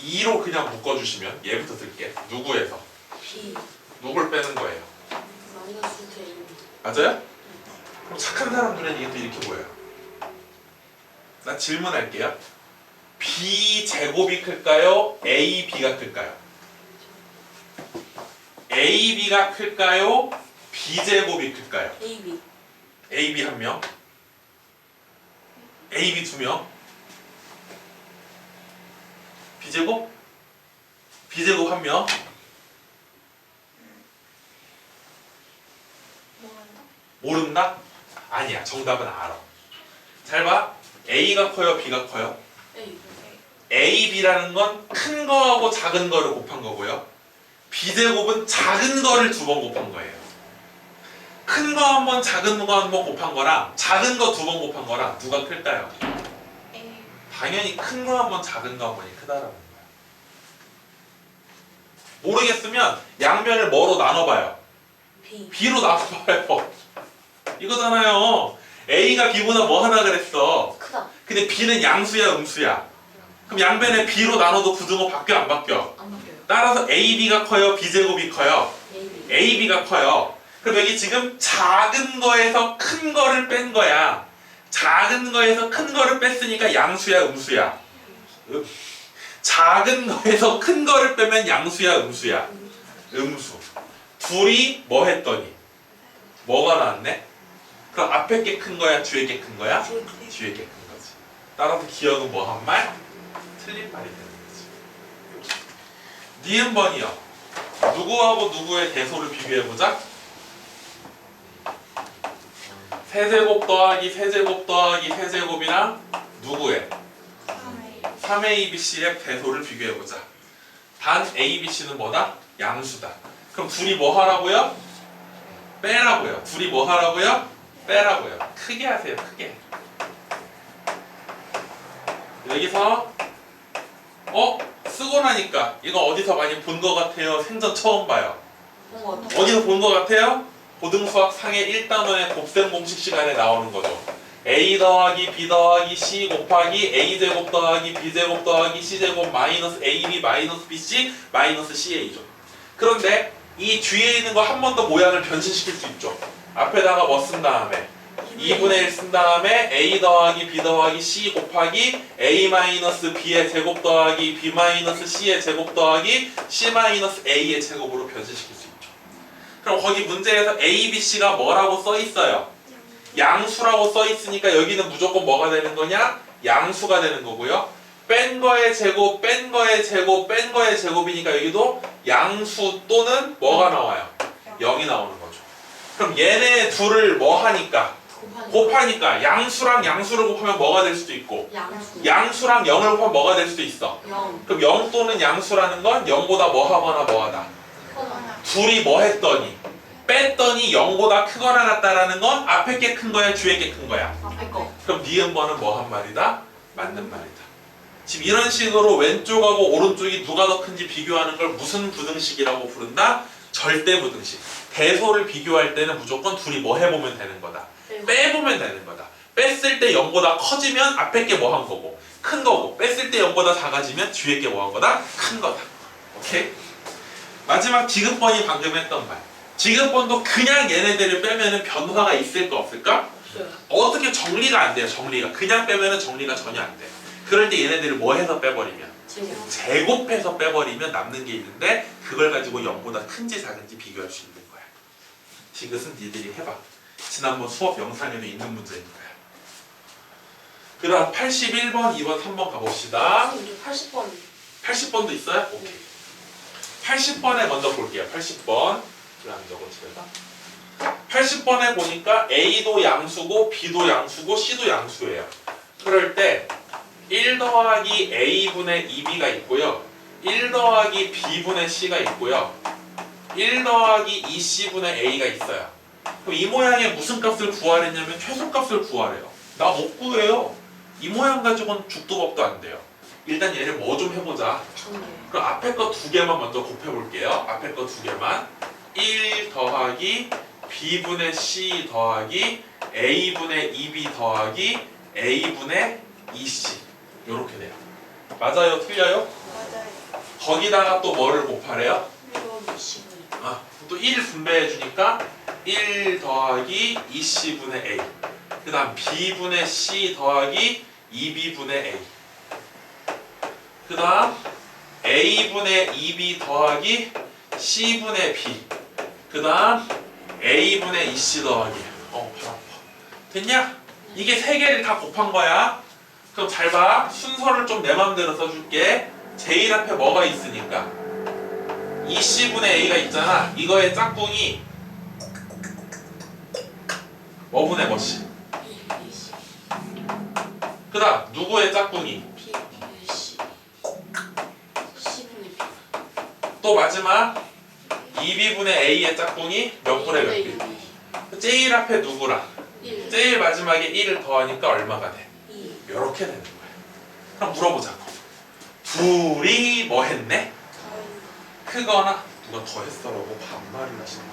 2로 그냥 묶어주시면 얘부터 쓸게. 누구에서? B. 누굴 빼는 거예요? 마이너스 루트 AB. 맞아요? 그럼 착한 사람 눈에는 이게 또 이렇게 보여요. 나 질문할게요. B 제곱이 클까요? A, B가 클까요? A, B가 클까요? B 제곱이 클까요? AB. A, B 한 명, A, B 두 명, B 제곱? B 제곱 한 명. 모른다? 아니야. 정답은 알아. 잘 봐. A가 커요? B가 커요? A. A, B라는 건 큰 거하고 작은 거를 곱한 거고요. B제곱은 작은 거를 두 번 곱한 거예요. 큰 거 한 번, 작은 거 한 번 곱한 거랑 작은 거 두 번 곱한 거랑 누가 클까요? A. 당연히 큰 거 한 번 작은 거 한 번이 크다라는 거야. 모르겠으면 양면을 뭐로 나눠봐요? B. B로 나눠봐요. 이거잖아요. A가 B보다 뭐 하나 그랬어? 크다. 근데 B는 양수야 음수야? 그럼 양변에 B로 나눠도 부등호 바뀌어 안 바뀌어? 안 바뀌어요. 따라서 AB가 커요? B제곱이 커요? AB. AB가 커요. 그럼 여기 지금 작은 거에서 큰 거를 뺀 거야. 작은 거에서 큰 거를 뺐으니까 양수야 음수야? 작은 거에서 큰 거를 빼면 양수야 음수야? 음수. 둘이 뭐 했더니? 뭐가 나왔네? 그럼 앞에 게 큰 거야? 뒤에 게 큰 거야? 뒤에 게 큰 거지. 따라서 기억은 뭐 한 말? 틀린 말이 되는 거지. 니은번이요. 누구하고 누구의 대소를 비교해보자. 세제곱 더하기 세제곱 더하기 세제곱이랑 누구의? 3ABC의 대소를 비교해보자. 단 ABC는 뭐다? 양수다. 그럼 둘이 뭐 하라고요? 빼라고요. 둘이 뭐 하라고요? 빼라고요. 크게 하세요. 크게. 여기서 쓰고 나니까 이거 어디서 많이 본 것 같아요? 생전 처음 봐요. 어디서 본 것 같아요? 고등수학 상해 1단원의 곱셈 공식 시간에 나오는 거죠. A 더하기 B 더하기 C 곱하기 A제곱 더하기 B제곱 더하기 C제곱 마이너스 AB 마이너스 BC 마이너스 CA죠. 그런데 이 뒤에 있는 거 한 번 더 모양을 변신시킬 수 있죠. 앞에다가 뭐 쓴 다음에 2분의 1 쓴 다음에 A 더하기 B 더하기 C 곱하기 A 마이너스 B의 제곱 더하기 B 마이너스 C의 제곱 더하기 C 마이너스 A의 제곱으로 변신시킬 수 있죠. 그럼 거기 문제에서 A, B, C가 뭐라고 써 있어요? 양수라고 써 있으니까 여기는 무조건 뭐가 되는 거냐? 양수가 되는 거고요. 뺀 거의 제곱, 뺀 거의 제곱, 뺀 거의 제곱이니까 여기도 양수 또는 뭐가 나와요? 0이 나오는 거죠. 그럼 얘네 둘을 뭐 하니까? 곱하니까 양수랑 양수를 곱하면 뭐가 될 수도 있고 양수. 양수랑 0을 곱하면 뭐가 될 수도 있어. 0. 그럼 0 또는 양수라는 건 0보다 뭐 하거나 뭐 하다. 둘이 뭐 했더니 뺐더니 0보다 크거나 같다라는 건 앞에 게 큰 거야 뒤에 게 큰 거야. 앞에 거. 그럼 니은번은 뭐 한 말이다? 맞는 말이다. 지금 이런 식으로 왼쪽하고 오른쪽이 누가 더 큰지 비교하는 걸 무슨 부등식이라고 부른다? 절대 부등식. 대소를 비교할 때는 무조건 둘이 뭐 해보면 되는 거다. 빼보면 되는 거다. 뺐을 때 0보다 커지면 앞에 게 뭐 한 거고 큰 거고 뺐을 때 0보다 작아지면 뒤에 게 뭐 한 거다? 큰 거다. 오케이? 마지막 지급번이 방금 했던 말. 지급번도 그냥 얘네들을 빼면은 변화가 있을까 없을까? 어떻게 정리가 안 돼요. 정리가 그냥 빼면은 정리가 전혀 안 돼. 그럴 때 얘네들을 뭐 해서 빼버리면? 제곱해서 빼버리면 남는 게 있는데 그걸 가지고 0보다 큰지 작은지 비교할 수 있는 거야. 이것은 니들이 해봐. 지난번 수업 영상에도 있는 문제인 거야. 그 다음 81번, 2번, 3번 가봅시다. 80번. 80번도 있어요? 오케이. 80번에 먼저 볼게요. 80번. 왜안 적어 제가? 80번에 보니까 A도 양수고 B도 양수고 C도 양수예요. 그럴 때 1 더하기 A분의 2B가 있고요. 1 더하기 B분의 C가 있고요. 1 더하기 2C분의 A가 있어요. 그럼 이 모양의 무슨 값을 구하랬냐면 최소값을 구하래요. 나 못 구해요. 이 모양 가지고는 죽도 밥도 안 돼요. 일단 얘를 뭐 좀 해보자. 그럼 앞에 거 두 개만 먼저 곱해볼게요. 앞에 거 두 개만. 1 더하기 B분의 C 더하기 A분의 2B 더하기 A분의 2C 요렇게 돼요. 맞아요? 틀려요? 맞아요. 거기다가 또 뭐를 곱하래요? 1번 또 1 분배해주니까 1 더하기 2C분의 A 그 다음 B분의 C 더하기 2B분의 A 그 다음 A분의 2B 더하기 C분의 B 그 다음 A분의 2C 더하기 발 아파. 됐냐? 이게 세 개를 다 곱한 거야. 그럼 잘 봐. 순서를 좀 내 맘대로 써줄게. 제일 앞에 뭐가 있으니까 2C분의 A가 있잖아. 이거의 짝꿍이 뭐분의 뭐씨? 그 다음 누구의 짝꿍이? 또 마지막 2B분의 A의 짝꿍이 몇 분의 몇 개? 제일 앞에 누구랑? 1. 제일 마지막에 1을 더하니까 얼마가 돼? 2. 이렇게 되는 거야. 그럼 물어보자고. 둘이 뭐 했네? 크거나 누가 더 했어라고 반말을 하시네.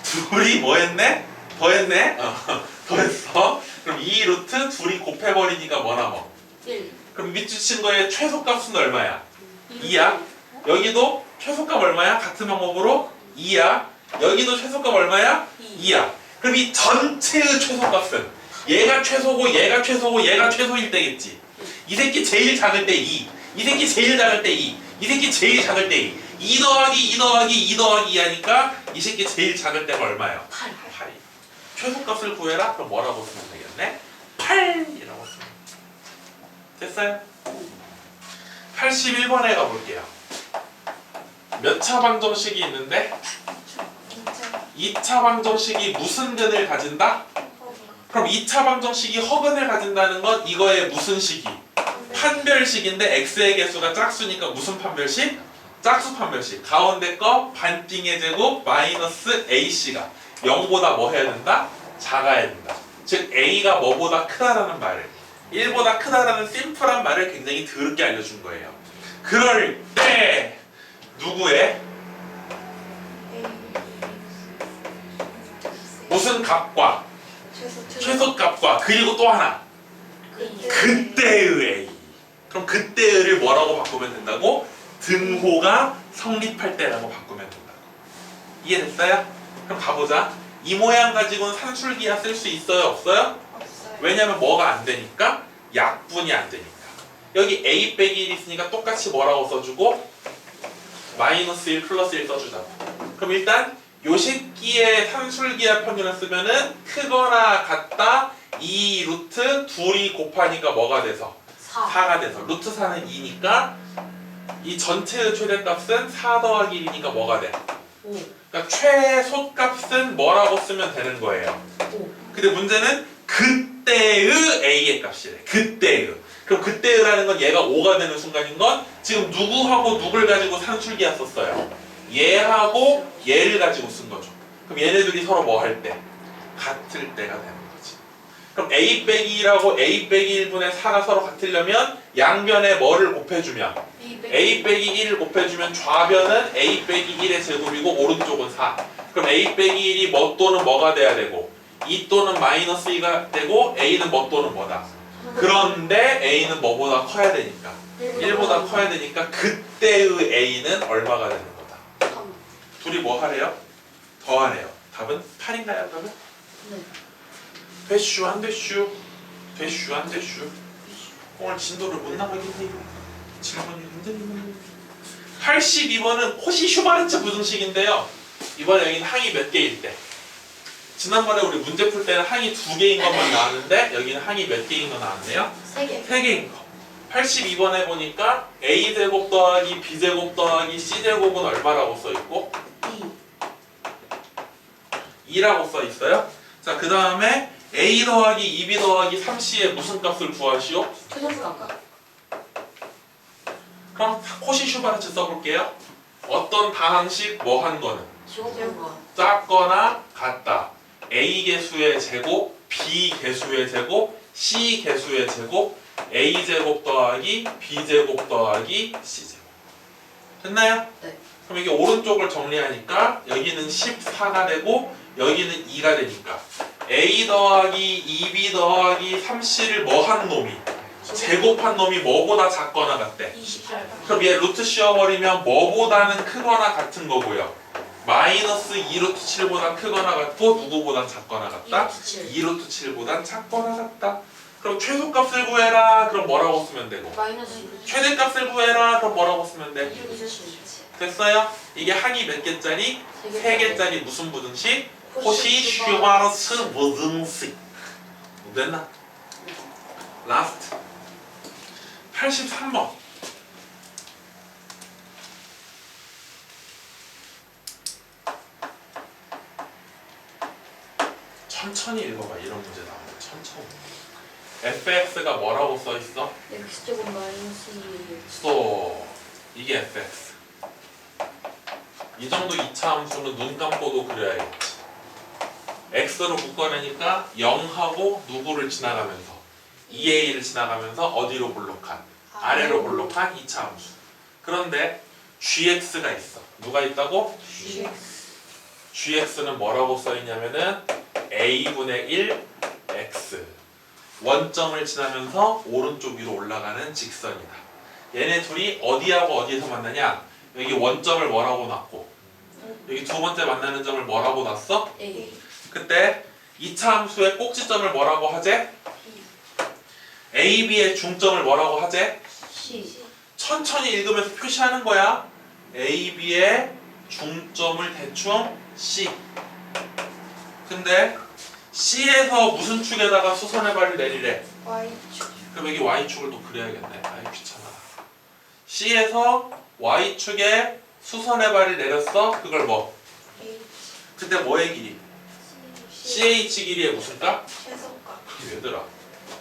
둘이 뭐 했네? 더 했네? 더 했어. 그럼 이 루트 둘이 곱해버리니까 뭐 남아? 1. 그럼 밑줄 친 거의 최소값은 얼마야? 2야. 여기도 최소값 얼마야? 같은 방법으로 2야. 여기도 최소값 얼마야? 2야. 그럼 이 전체의 최소값은 얘가 최소고 얘가 최소고 얘가 최소일 때겠지. 이 새끼 제일 작을 때 2, 이 새끼 제일 작을 때 2, 이 새끼 제일 작을 때 2. 2 더하기 2 더하기 2 더하기 2 하니까 이 새끼 제일 작을 때가 얼마야? 8. 8. 최소값을 구해라? 그럼 뭐라고 쓰면 되겠네? 8이라고 쓰면 됐어요? 81번에 가볼게요. 몇 차 방정식이 있는데 2차 방정식이 무슨 근을 가진다? 그럼 2차 방정식이 허근을 가진다는 건 이거의 무슨 식이? 판별식인데 x의 개수가 짝수니까 무슨 판별식? 짝수 판별식. 가운데 거 반띵의 제곱 마이너스 ac가 0보다 뭐 해야 된다? 작아야 된다. 즉 a가 뭐보다 크다라는 말을 1보다 크다라는 심플한 말을 굉장히 더럽게 알려준 거예요. 그럴 때 누구의 무슨 값과 최소값과 그리고 또 하나 그때의 A. 그럼 그때를 뭐라고 바꾸면 된다고? 등호가 성립할 때라고 바꾸면 된다고. 이해됐어요? 그럼 가보자. 이 모양 가지고는 산술기하 쓸 수 있어요? 없어요? 왜냐면 뭐가 안 되니까? 약분이 안 되니까. 여기 A 빼기 1 있으니까 똑같이 뭐라고 써주고 마이너스 1 플러스 1 써주자고. 그럼 일단 요 새끼의 산술기하 평균을 쓰면은 크거나 같다 2 루트 둘이 곱하니까 뭐가 돼서? 4가 돼서 루트 4는 2니까 이 전체의 최대값은 4 더하기 1이니까 뭐가 돼? 5. 그러니까 최소값은 뭐라고 쓰면 되는 거예요. 5. 근데 문제는 그때의 A의 값이래. 그때의. 그럼 그때의라는 건 얘가 5가 되는 순간인 건 지금 누구하고 누굴 가지고 산술기하 썼어요? 얘하고 얘를 가지고 쓴 거죠. 그럼 얘네들이 서로 뭐 할 때? 같을 때가 되는 거지. 그럼 A 빼기 1하고 A 빼기 1분의 4가 서로 같으려면 양변에 뭐를 곱해주면 A 빼기 1을 곱해주면 좌변은 A 빼기 1의 제곱이고 오른쪽은 4. 그럼 A 빼기 1이 뭐 또는 뭐가 돼야 되고 2 또는 마이너스 2가 되고 A는 뭐 또는 뭐다. 그런데 A는 뭐보다 커야 되니까 1보다 커야 되니까 그때의 A는 얼마가 되는 거다. 3. 둘이 뭐 하래요? 더하래요. 답은 8인가요 그러면? 네. 되슈 안 되슈? 되슈 안 되슈? 오늘 진도를 못 나가겠네요. 질문이 힘드네요. 82번은 코시 슈바르츠 부등식인데요. 이번에 여기는 항이 몇 개일 때? 지난번에 우리 문제 풀 때는 항이 2개인 것만 나왔는데 여기는 항이 몇 개인 거 나왔네요? 3개. 3개인 거. 82번에 보니까 a제곱 더하기 b제곱 더하기 c제곱은 얼마라고 써있고 2. 2라고 써있어요. 자, 그 다음에 a 더하기 2b 더하기 3c의 무슨 값을 구하시오? 최소값. 그럼 코시 슈바르츠 써볼게요. 어떤 다항식 뭐 한 거는 제곱과. 작거나 같다. a 개수의 제곱, b 개수의 제곱, c 개수의 제곱, a 제곱 더하기 b 제곱 더하기 c 제곱. 됐나요? 네. 그럼 이게 오른쪽을 정리하니까 여기는 14가 되고 여기는 2가 되니까 a 더하기 2b 더하기 3c를 뭐 한 놈이? 제곱한 놈이 뭐보다 작거나 같대? 28. 그럼 얘 루트 씌워버리면 뭐보다는 크거나 같은 거고요. 마이너스 2루트 7보다 크거나 같고 누구보단 작거나 같다? 2루트 7보단 작거나 같다. 그럼 최소값을 구해라. 그럼 뭐라고 쓰면 되고? 마이너스 최대값을 구해라. 그럼 뭐라고 쓰면 돼? 27. 됐어요? 이게 항이 몇 개짜리? 3개짜리 무슨 부등식? 코시 슈바르츠 부등식. 됐나? 라스트 83번. 천천히 읽어봐. 이런 문제 나오면 천천히. fx가 뭐라고 써있어? x제곱 마이너스 2. 스톱. 이게 fx. 이 정도 2차 함수는 눈 감고도 그려야겠지. x로 묶어내니까 0하고 누구를 지나가면서 2a를 지나가면서 어디로 블록한? 아래로 볼록한 2차 함수. 그런데 gx가 있어. 누가 있다고? gx는 뭐라고 써있냐면은 a분의 1 x 원점을 지나면서 오른쪽 위로 올라가는 직선이다. 얘네 둘이 어디하고 어디에서 만나냐? 여기 원점을 뭐라고 놨고 여기 두 번째 만나는 점을 뭐라고 놨어? A. 그때 2차 함수의 꼭지점을 뭐라고 하재? A, B의 중점을 뭐라고 하재? C. 천천히 읽으면서 표시하는 거야. A, B의 중점을 대충 C. 근데 C에서 무슨 축에다가 수선의 발을 내리래? Y축. 그럼 여기 Y축을 또 그려야겠네. 아이 귀찮아. C에서 Y축에 수선의 발을 내렸어. 그걸 뭐? H. 그때 뭐의 길이? CH 길이의 무슨 값? 최소값. 얘들아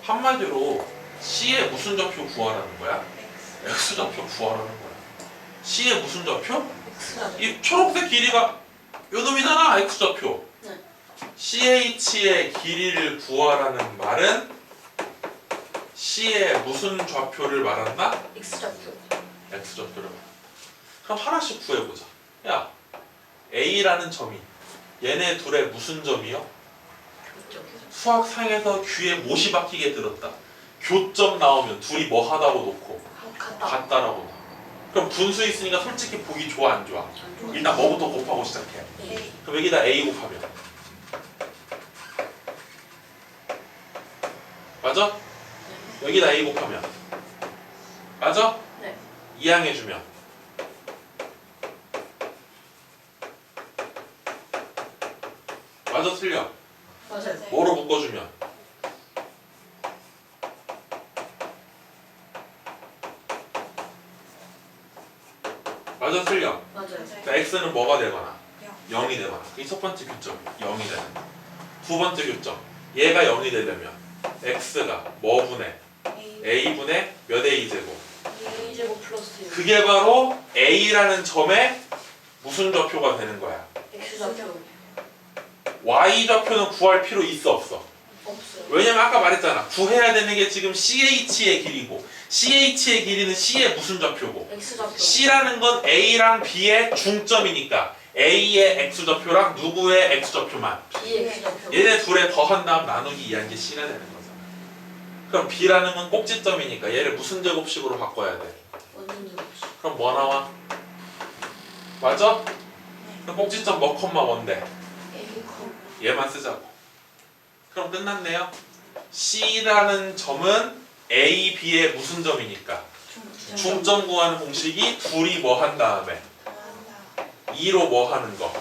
한마디로 C의 무슨 좌표 구하라는 거야? X. X 좌표 구하라는 거야. C의 무슨 좌표? X좌표. 이 초록색 길이가 요 놈이잖아. X 좌표. 네. CH의 길이를 구하라는 말은 C의 무슨 좌표를 말한다? X좌표. X 좌표를 말한다. 그럼 하나씩 구해보자. 야, A라는 점이 얘네 둘의 무슨 점이요? 이쪽. 수학상에서 귀에 못이 박히게 들었다. 교점 나오면 둘이 뭐 하다고 놓고 같다. 같다라고 나와. 그럼 분수 있으니까 솔직히 보기 좋아 안 좋아? 일단 뭐부터 곱하고 시작해. A. 그럼 여기다 A 곱하면 맞아? 여기다 A 곱하면 맞아? 네. 이항해주면 맞아 틀려? 맞아요. 뭐로 묶어주면 맞아 틀려? 맞아요. 그러니까 X는 뭐가 되거나 영. 0이 되거나 그게 첫 번째 교점 0이 되는 거야. 두 번째 교점 얘가 0이 되려면 X가 뭐 분의 A분의 몇 A 제곱 A 제곱 플러스 그게 바로 A라는 점의 무슨 좌표가 되는 거야. X좌표. Y 좌표는 구할 필요 있어 없어? 없어요. 왜냐면 아까 말했잖아. 구해야 되는 게 지금 CH의 길이고 CH의 길이는 C의 무슨 좌표고 X좌표. C라는 건 A랑 B의 중점이니까 A의 X좌표랑 누구의 X좌표만 B X좌표. 얘네 둘의 더한 다음 나누기 2한 게 C가 되는 거잖아. 그럼 B라는 건 꼭지점이니까 얘를 무슨 제곱식으로 바꿔야 돼? 원진 제곱식. 그럼 뭐 나와? 맞아? 그럼 꼭지점 뭐 컴마 뭔데? A 콤. 얘만 쓰자고. 그럼 끝났네요. C라는 점은 A, B의 무슨 점이니까 중점 구하는 공식이 둘이 뭐 한 다음에 2로 뭐 하는 거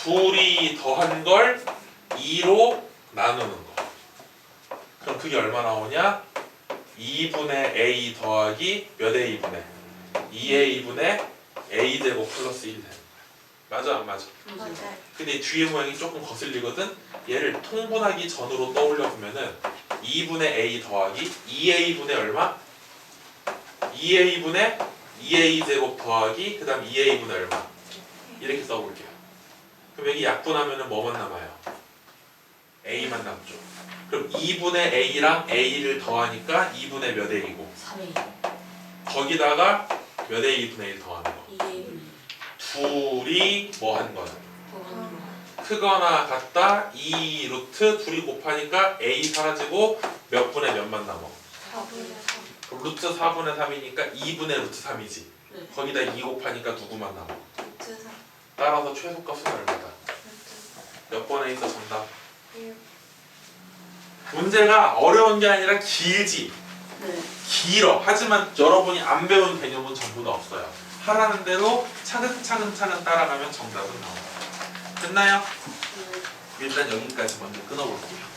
둘이 더한 걸 2로 나누는 거. 그럼 그게 얼마 나오냐? 2분의 A 더하기 몇 A분의 2A분의 A제곱 플러스 1 되는 거야. 맞아 안 맞아? 맞아요. 근데 이 뒤에 모양이 조금 거슬리거든? 얘를 통분하기 전으로 떠올려 보면은 2분의 A 더하기 2A분의 얼마? 2A분의 2A제곱 더하기 그 다음 2A분의 얼마? 이렇게 써볼게요. 그럼 여기 약분하면은 뭐만 남아요? A만 남죠. 그럼 2분의 A랑 A를 더하니까 2분의 몇 A고 3A. 거기다가 몇 A분의 1 더하는 거 2A. 둘이 뭐 한 거야? 더하는 크거나 같다 2 루트 둘이 곱하니까 A 사라지고 몇 분의 몇만 남아? 4분의 3. 그럼 루트 4분의 3이니까 2분의 루트 3이지. 네. 거기다 2 곱하니까 누구만 남아? 루트 3. 따라서 최소값은 얼마다? 루트 몇 번에 있어 정답? 1. 문제가 어려운 게 아니라 길지. 네. 길어. 하지만 여러분이 안 배운 개념은 전부 다 없어요. 하라는 대로 차근차근 따라가면 정답은 나옵니다. 됐나요? 네. 일단 여기까지 먼저 끊어볼게요.